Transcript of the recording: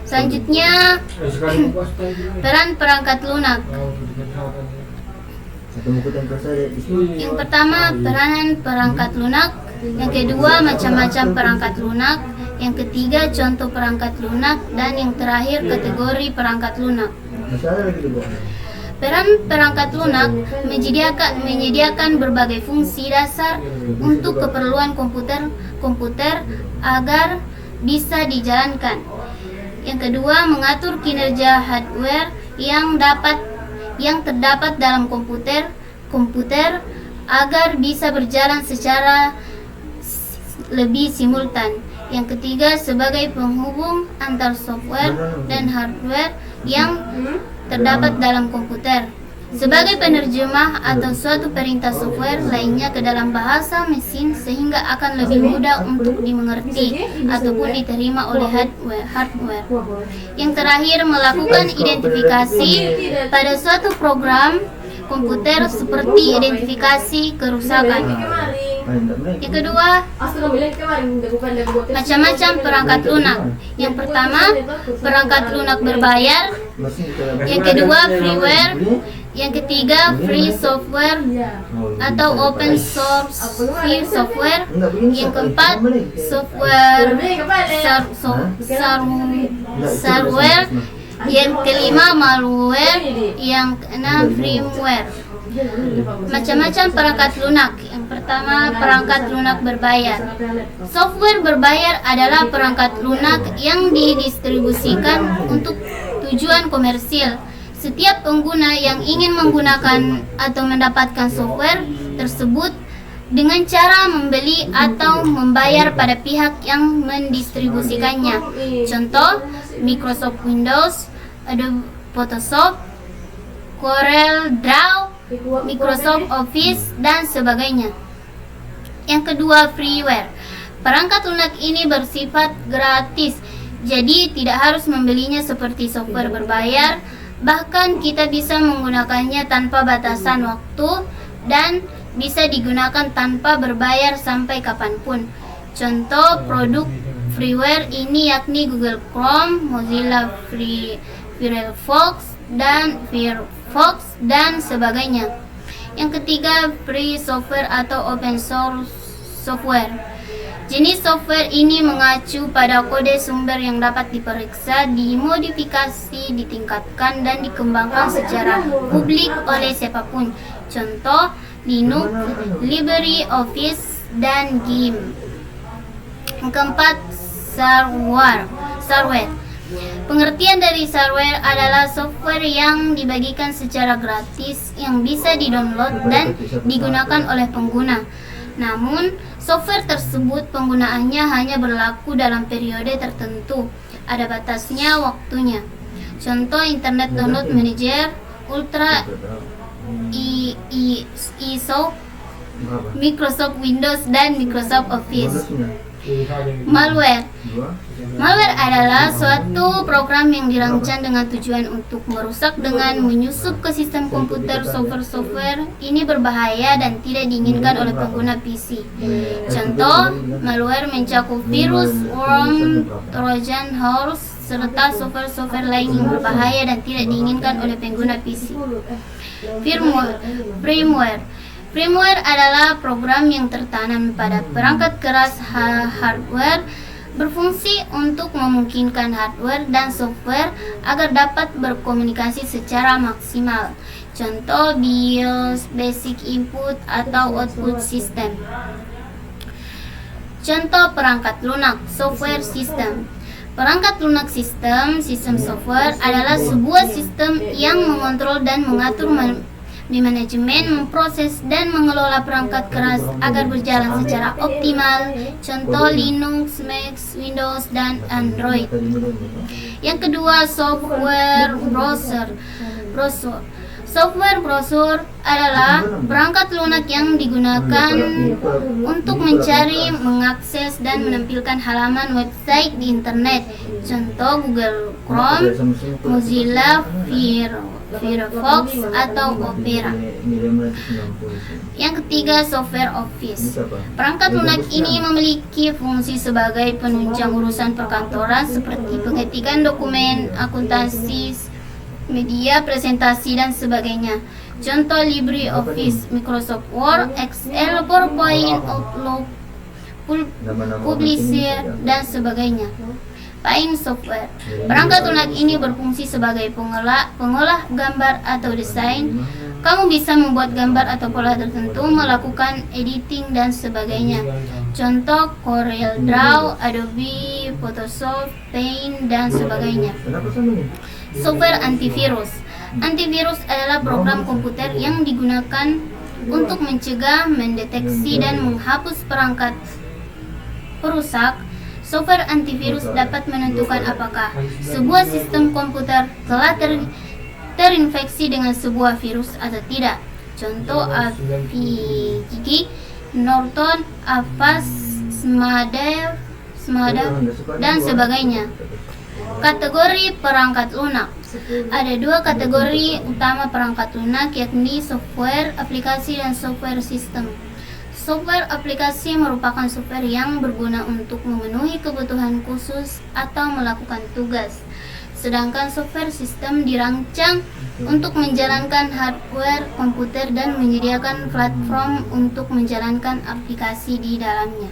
Selanjutnya, peran perangkat lunak. Yang pertama, peranan perangkat lunak. Yang kedua, macam-macam perangkat lunak. Yang ketiga, contoh perangkat lunak. Dan yang terakhir, kategori perangkat lunak. Peran perangkat lunak menyediakan berbagai fungsi dasar untuk keperluan komputer agar bisa dijalankan. Yang kedua, mengatur kinerja hardware yang terdapat dalam komputer agar bisa berjalan secara lebih simultan. Yang ketiga, sebagai penghubung antar software dan hardware yang terdapat dalam komputer, sebagai penerjemah atau suatu perintah software lainnya ke dalam bahasa mesin sehingga akan lebih mudah untuk dimengerti ataupun diterima oleh hardware. Yang terakhir, melakukan identifikasi pada suatu program komputer seperti identifikasi kerusakan. Yang kedua, macam-macam perangkat lunak. Yang pertama, perangkat lunak berbayar. Yang kedua, freeware. Yang ketiga, free software atau open source free software. Yang keempat, shareware. Yang kelima, malware. Yang keenam, firmware. Macam-macam perangkat lunak. Yang pertama, perangkat lunak berbayar. Software berbayar adalah perangkat lunak yang didistribusikan untuk tujuan komersil. Setiap pengguna yang ingin menggunakan atau mendapatkan software tersebut dengan cara membeli atau membayar pada pihak yang mendistribusikannya. Contoh, Microsoft Windows, Adobe Photoshop, Corel Draw, Microsoft Office, dan sebagainya. Yang kedua, freeware. Perangkat lunak ini bersifat gratis, jadi tidak harus membelinya seperti software berbayar. Bahkan kita bisa menggunakannya tanpa batasan waktu dan bisa digunakan tanpa berbayar sampai kapanpun. Contoh produk freeware ini yakni Google Chrome, Mozilla Firefox, dan sebagainya. Yang ketiga, free software atau open source software. Jenis software ini mengacu pada kode sumber yang dapat diperiksa, dimodifikasi, ditingkatkan, dan dikembangkan secara publik oleh siapapun. Contoh, Linux, LibreOffice, dan GIMP. Yang keempat, shareware. Pengertian dari shareware adalah software yang dibagikan secara gratis yang bisa di-download dan digunakan oleh pengguna. Namun, software tersebut penggunaannya hanya berlaku dalam periode tertentu. Ada batasnya waktunya. Contoh, Internet Download Manager, Ultra, ISO, Microsoft Windows, dan Microsoft Office. Malware. Malware adalah suatu program yang dirancang dengan tujuan untuk merusak dengan menyusup ke sistem komputer. Software ini berbahaya dan tidak diinginkan oleh pengguna PC. Contoh, malware mencakup virus, worm, trojan horse, serta software lain yang berbahaya dan tidak diinginkan oleh pengguna PC. Firmware. Firmware adalah program yang tertanam pada perangkat keras hardware, berfungsi untuk memungkinkan hardware dan software agar dapat berkomunikasi secara maksimal. Contoh, BIOS, Basic Input atau Output System. Contoh perangkat lunak, software system. Perangkat lunak sistem software adalah sebuah sistem yang mengontrol dan mengatur manajemen, memproses, dan mengelola perangkat keras agar berjalan secara optimal. Contoh, Linux, Mac, Windows, dan Android. Yang kedua, software browser. Software browser adalah perangkat lunak yang digunakan untuk mencari, mengakses, dan menampilkan halaman website di internet. Contoh, Google Chrome, Mozilla Firefox, atau Opera. Yang ketiga, software Office. Perangkat lunak ini memiliki fungsi sebagai penunjang urusan perkantoran seperti pengetikan dokumen, akuntansi, media, presentasi, dan sebagainya. Contoh LibreOffice, Microsoft Word, Excel, PowerPoint, Outlook, Publisher, dan sebagainya. Paint software. Perangkat lunak ini berfungsi sebagai pengolah gambar atau desain. Kamu bisa membuat gambar atau pola tertentu, melakukan editing, dan sebagainya. Contoh Corel Draw, Adobe Photoshop, Paint, dan sebagainya. Software antivirus. Antivirus adalah program komputer yang digunakan untuk mencegah, mendeteksi, dan menghapus perangkat perusak. Software antivirus dapat menentukan apakah sebuah sistem komputer telah terinfeksi dengan sebuah virus atau tidak. Contoh Avast, Norton, Avast, Smadev, dan sebagainya. Kategori perangkat lunak. Ada dua kategori utama perangkat lunak, yakni software aplikasi dan software sistem. Software aplikasi merupakan software yang berguna untuk memenuhi kebutuhan khusus atau melakukan tugas. Sedangkan software sistem dirancang untuk menjalankan hardware komputer dan menyediakan platform untuk menjalankan aplikasi di dalamnya.